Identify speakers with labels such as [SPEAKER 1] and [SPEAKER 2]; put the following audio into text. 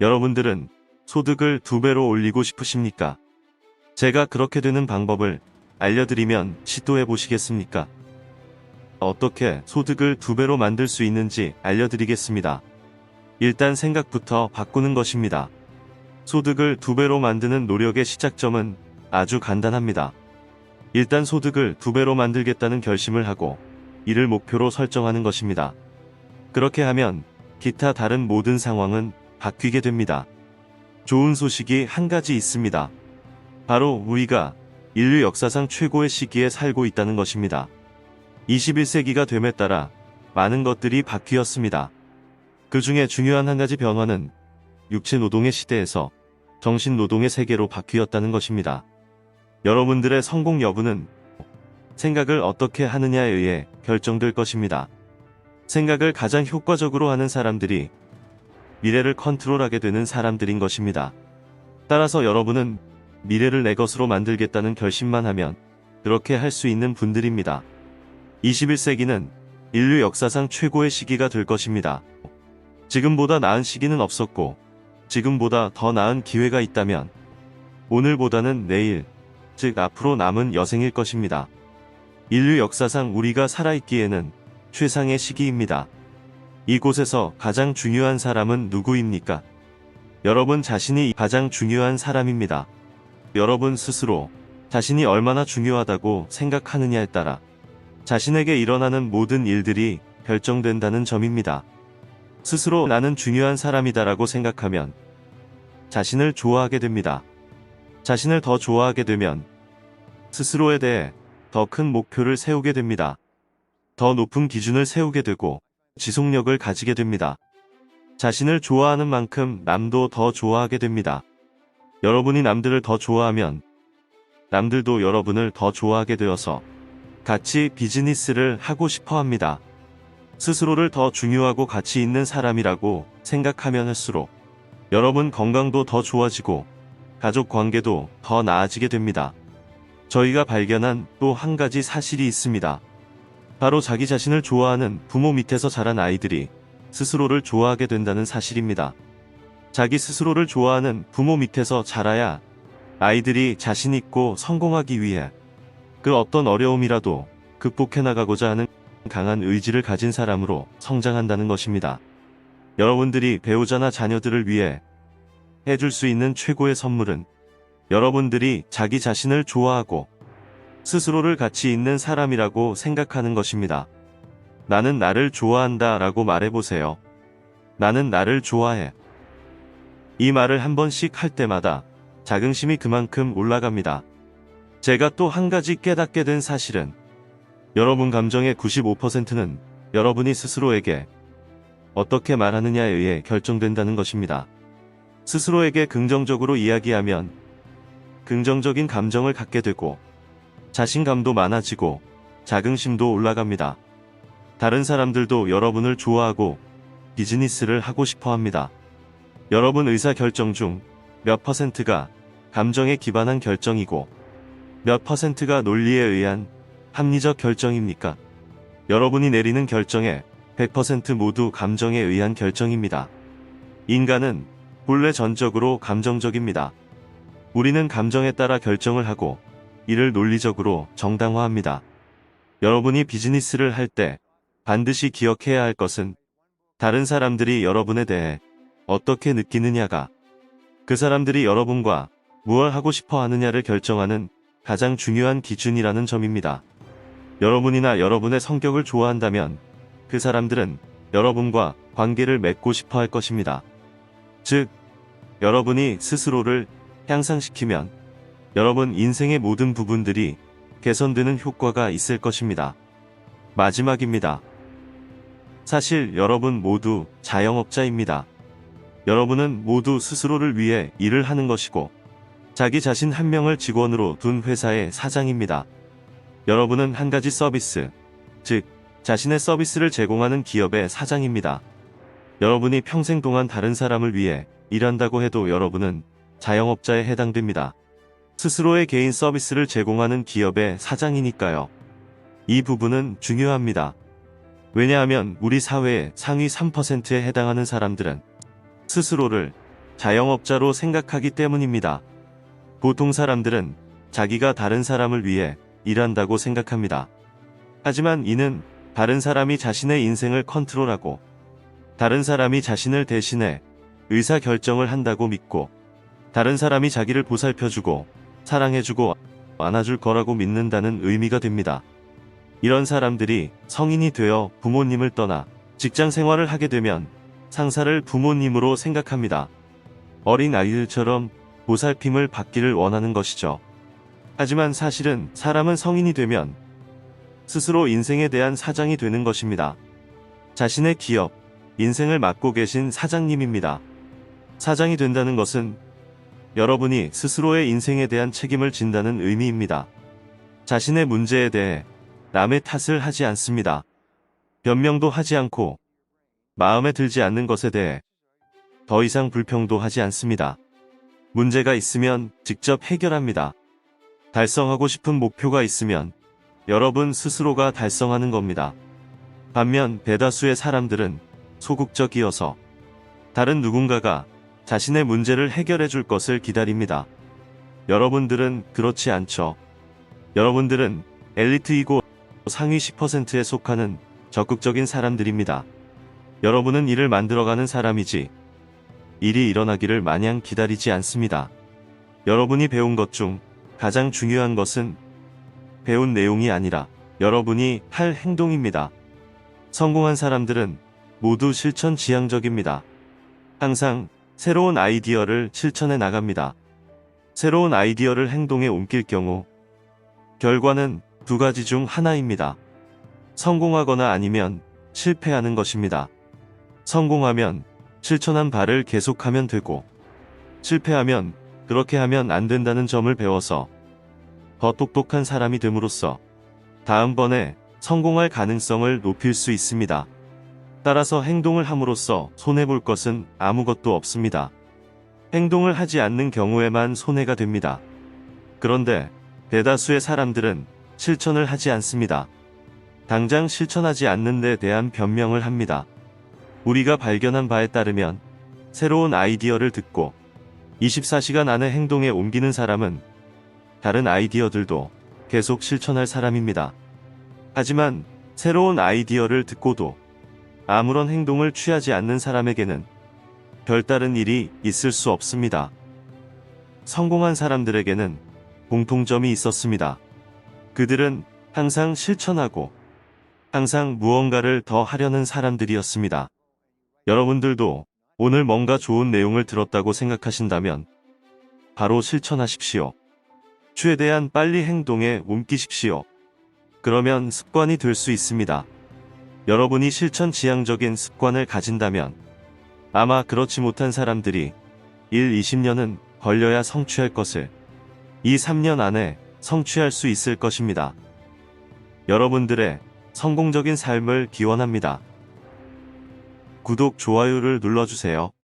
[SPEAKER 1] 여러분들은 소득을 2배로 올리고 싶으십니까? 제가 그렇게 되는 방법을 알려드리면 시도해 보시겠습니까? 어떻게 소득을 2배로 만들 수 있는지 알려드리겠습니다. 일단 생각부터 바꾸는 것입니다. 소득을 2배로 만드는 노력의 시작점은 아주 간단합니다. 일단 소득을 2배로 만들겠다는 결심을 하고 이를 목표로 설정하는 것입니다. 그렇게 하면 기타 다른 모든 상황은 바뀌게 됩니다. 좋은 소식이 한 가지 있습니다. 바로 우리가 인류 역사상 최고의 시기에 살고 있다는 것입니다. 21세기가 됨에 따라 많은 것들이 바뀌었습니다. 그 중에 중요한 한 가지 변화는 육체 노동의 시대에서 정신 노동의 세계로 바뀌었다는 것입니다. 여러분들의 성공 여부는 생각을 어떻게 하느냐에 의해 결정될 것입니다. 생각을 가장 효과적으로 하는 사람들이 미래를 컨트롤하게 되는 사람들인 것입니다. 따라서 여러분은 미래를 내 것으로 만들겠다는 결심만 하면 그렇게 할 수 있는 분들입니다. 21세기는 인류 역사상 최고의 시기가 될 것입니다. 지금보다 나은 시기는 없었고 지금보다 더 나은 기회가 있다면 오늘보다는 내일, 즉 앞으로 남은 여생일 것입니다. 인류 역사상 우리가 살아있기에는 최상의 시기입니다. 이곳에서 가장 중요한 사람은 누구입니까? 여러분 자신이 가장 중요한 사람입니다. 여러분 스스로 자신이 얼마나 중요하다고 생각하느냐에 따라 자신에게 일어나는 모든 일들이 결정된다는 점입니다. 스스로 나는 중요한 사람이다라고 생각하면 자신을 좋아하게 됩니다. 자신을 더 좋아하게 되면 스스로에 대해 더 큰 목표를 세우게 됩니다. 더 높은 기준을 세우게 되고 지속력을 가지게 됩니다. 자신을 좋아하는 만큼 남도 더 좋아하게 됩니다. 여러분이 남들을 더 좋아하면 남들도 여러분을 더 좋아하게 되어서 같이 비즈니스를 하고 싶어 합니다. 스스로를 더 중요하고 가치 있는 사람이라고 생각하면 할수록 여러분 건강도 더 좋아지고 가족 관계도 더 나아지게 됩니다. 저희가 발견한 또 한 가지 사실이 있습니다. 바로 자기 자신을 좋아하는 부모 밑에서 자란 아이들이 스스로를 좋아하게 된다는 사실입니다. 자기 스스로를 좋아하는 부모 밑에서 자라야 아이들이 자신 있고 성공하기 위해 그 어떤 어려움이라도 극복해 나가고자 하는 강한 의지를 가진 사람으로 성장한다는 것입니다. 여러분들이 배우자나 자녀들을 위해 해줄 수 있는 최고의 선물은 여러분들이 자기 자신을 좋아하고 스스로를 가치 있는 사람이라고 생각하는 것입니다. 나는 나를 좋아한다 라고 말해보세요. 나는 나를 좋아해. 이 말을 한 번씩 할 때마다 자긍심이 그만큼 올라갑니다. 제가 또 한 가지 깨닫게 된 사실은 여러분 감정의 95%는 여러분이 스스로에게 어떻게 말하느냐에 의해 결정된다는 것입니다. 스스로에게 긍정적으로 이야기하면 긍정적인 감정을 갖게 되고 자신감도 많아지고 자긍심도 올라갑니다. 다른 사람들도 여러분을 좋아하고 비즈니스를 하고 싶어 합니다. 여러분 의사결정 중 몇 퍼센트가 감정에 기반한 결정이고 몇 퍼센트가 논리에 의한 합리적 결정입니까? 여러분이 내리는 결정의 100% 모두 감정에 의한 결정입니다. 인간은 본래 전적으로 감정적입니다. 우리는 감정에 따라 결정을 하고 이를 논리적으로 정당화합니다. 여러분이 비즈니스를 할 때 반드시 기억해야 할 것은 다른 사람들이 여러분에 대해 어떻게 느끼느냐가 그 사람들이 여러분과 무엇을 하고 싶어 하느냐를 결정하는 가장 중요한 기준이라는 점입니다. 여러분이나 여러분의 성격을 좋아한다면 그 사람들은 여러분과 관계를 맺고 싶어 할 것입니다. 즉, 여러분이 스스로를 향상시키면 여러분 인생의 모든 부분들이 개선되는 효과가 있을 것입니다. 마지막입니다. 사실 여러분 모두 자영업자입니다. 여러분은 모두 스스로를 위해 일을 하는 것이고 자기 자신 한 명을 직원으로 둔 회사의 사장입니다. 여러분은 한 가지 서비스, 즉 자신의 서비스를 제공하는 기업의 사장입니다. 여러분이 평생 동안 다른 사람을 위해 일한다고 해도 여러분은 자영업자에 해당됩니다. 스스로의 개인 서비스를 제공하는 기업의 사장이니까요. 이 부분은 중요합니다. 왜냐하면 우리 사회의 상위 3%에 해당하는 사람들은 스스로를 자영업자로 생각하기 때문입니다. 보통 사람들은 자기가 다른 사람을 위해 일한다고 생각합니다. 하지만 이는 다른 사람이 자신의 인생을 컨트롤하고 다른 사람이 자신을 대신해 의사결정을 한다고 믿고 다른 사람이 자기를 보살펴주고 사랑해주고 안아줄 거라고 믿는다는 의미가 됩니다. 이런 사람들이 성인이 되어 부모님을 떠나 직장 생활을 하게 되면 상사를 부모님으로 생각합니다. 어린 아이들처럼 보살핌을 받기를 원하는 것이죠. 하지만 사실은 사람은 성인이 되면 스스로 인생에 대한 사장이 되는 것입니다. 자신의 기업, 인생을 맡고 계신 사장님입니다. 사장이 된다는 것은 여러분이 스스로의 인생에 대한 책임을 진다는 의미입니다. 자신의 문제에 대해 남의 탓을 하지 않습니다. 변명도 하지 않고 마음에 들지 않는 것에 대해 더 이상 불평도 하지 않습니다. 문제가 있으면 직접 해결합니다. 달성하고 싶은 목표가 있으면 여러분 스스로가 달성하는 겁니다. 반면 대다수의 사람들은 소극적이어서 다른 누군가가 자신의 문제를 해결해 줄 것을 기다립니다. 여러분들은 그렇지 않죠. 여러분들은 엘리트이고 상위 10%에 속하는 적극적인 사람들입니다. 여러분은 일을 만들어가는 사람이지 일이 일어나기를 마냥 기다리지 않습니다. 여러분이 배운 것 중 가장 중요한 것은 배운 내용이 아니라 여러분이 할 행동입니다. 성공한 사람들은 모두 실천 지향적입니다. 항상 새로운 아이디어를 실천해 나갑니다. 새로운 아이디어를 행동에 옮길 경우 결과는 두 가지 중 하나입니다. 성공하거나 아니면 실패하는 것입니다. 성공하면 실천한 바를 계속하면 되고 실패하면 그렇게 하면 안 된다는 점을 배워서 더 똑똑한 사람이 됨으로써 다음번에 성공할 가능성을 높일 수 있습니다. 따라서 행동을 함으로써 손해볼 것은 아무것도 없습니다. 행동을 하지 않는 경우에만 손해가 됩니다. 그런데 대다수의 사람들은 실천을 하지 않습니다. 당장 실천하지 않는 데 대한 변명을 합니다. 우리가 발견한 바에 따르면 새로운 아이디어를 듣고 24시간 안에 행동에 옮기는 사람은 다른 아이디어들도 계속 실천할 사람입니다. 하지만 새로운 아이디어를 듣고도 아무런 행동을 취하지 않는 사람에게는 별다른 일이 있을 수 없습니다. 성공한 사람들에게는 공통점이 있었습니다. 그들은 항상 실천하고 항상 무언가를 더 하려는 사람들이었습니다. 여러분들도 오늘 뭔가 좋은 내용을 들었다고 생각하신다면 바로 실천하십시오. 최대한 빨리 행동에 옮기십시오. 그러면 습관이 될 수 있습니다. 여러분이 실천 지향적인 습관을 가진다면 아마 그렇지 못한 사람들이 20년은 걸려야 성취할 것을 3년 안에 성취할 수 있을 것입니다. 여러분들의 성공적인 삶을 기원합니다. 구독, 좋아요를 눌러주세요.